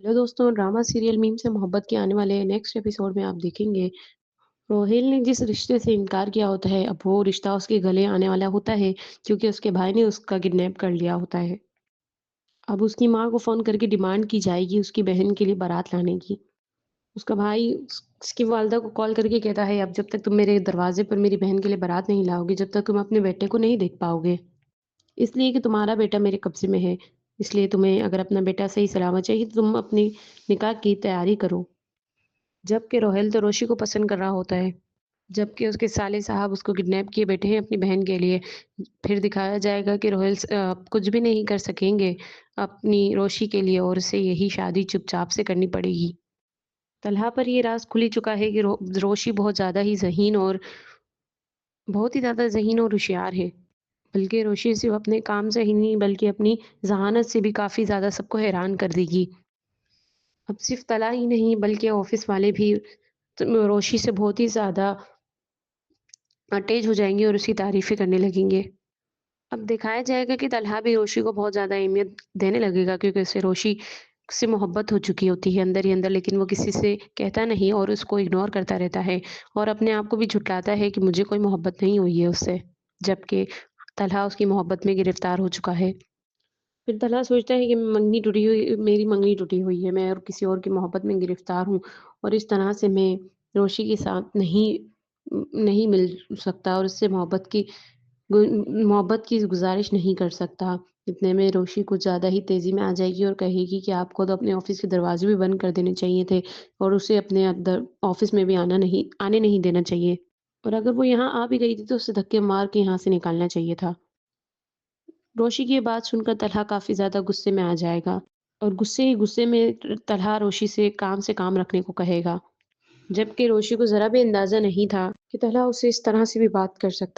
Hello दोस्तों, drama serial meme से मोहब्बत के आने वाले नेक्स्ट एपिसोड में आप देखेंगे रोहिल ने जिस रिश्ते से इनकार किया होता है, अब वो रिश्ता उसके गले आने वाला होता है क्योंकि उसके भाई ने उसका किडनैप कर लिया होता है। अब उसकी माँ को फ़ोन करके डिमांड की जाएगी उसकी बहन के लिए बारात लाने की। उसका भाई उसकी वालिदा को कॉल करके कहता है, अब जब तक तुम मेरे दरवाज़े पर मेरी बहन के लिए बारात नहीं लाओगे, जब तक तुम अपने बेटे को नहीं देख पाओगे। इसलिए कि तुम्हारा बेटा मेरे कब्ज़े में है, इसलिए तुम्हें अगर अपना बेटा सही सलामत चाहिए तो तुम अपनी निकाह की तैयारी करो। जबकि रोहेल तो रोशी को पसंद कर रहा होता है, जबकि उसके साले साहब उसको किडनैप किए बैठे हैं अपनी बहन के लिए। फिर दिखाया जाएगा कि रोहेल कुछ भी नहीं कर सकेंगे अपनी रोशी के लिए और उसे यही शादी चुपचाप से करनी पड़ेगी। तलहा पर ये राज़ खुल ही चुका है कि रोशी बहुत ही ज़्यादा ज़हीन और होशियार है। बल्कि रोशी सिर्फ़ अपने काम से ही नहीं बल्कि अपनी ज़हानत से भी काफ़ी ज़्यादा सबको हैरान कर देगी। अब सिर्फ़ तलहा ही नहीं बल्कि ऑफ़िस वाले भी रोशी से बहुत ही ज़्यादा तेज़ हो जाएँगे और उसकी तारीफ़ें करने लगेंगे। अब दिखाया जाएगा कि तलहा भी रोशी को बहुत ज़्यादा अहमियत देने लगेगा क्योंकि उसे रोशी से मोहब्बत हो चुकी होती है अंदर ही अंदर, लेकिन वो किसी से कहता नहीं और उसको इग्नोर करता रहता है और अपने आप को भी झुठलाता है कि मुझे कोई मोहब्बत नहीं हुई है उससे, जबकि तलहा उसकी मोहब्बत में गिरफ़्तार हो चुका है। फिर तलहा सोचता है कि मेरी मंगनी टूटी हुई है, मैं और किसी और की मोहब्बत में गिरफ़्तार हूँ और इस तरह से मैं रोशी के साथ नहीं मिल सकता और उससे मोहब्बत की गुज़ारिश नहीं कर सकता। इतने में रोशी कुछ ज़्यादा ही तेज़ी में आ जाएगी और कहेगी कि आपको तो अपने ऑफ़िस के दरवाज़े भी बंद कर देने चाहिए थे और उसे अपने अंदर ऑफ़िस में भी आने नहीं देना चाहिए। और अगर वो यहाँ आ भी गई थी तो उसे धक्के मार के यहाँ से निकालना चाहिए था। रोशी की ये बात सुनकर तलहा काफ़ी ज़्यादा गुस्से में आ जाएगा और गुस्से ही गुस्से में तलहा रोशी से काम रखने को कहेगा। जबकि रोशी को ज़रा भी अंदाज़ा नहीं था कि तलहा उससे इस तरह से भी बात कर सकता है।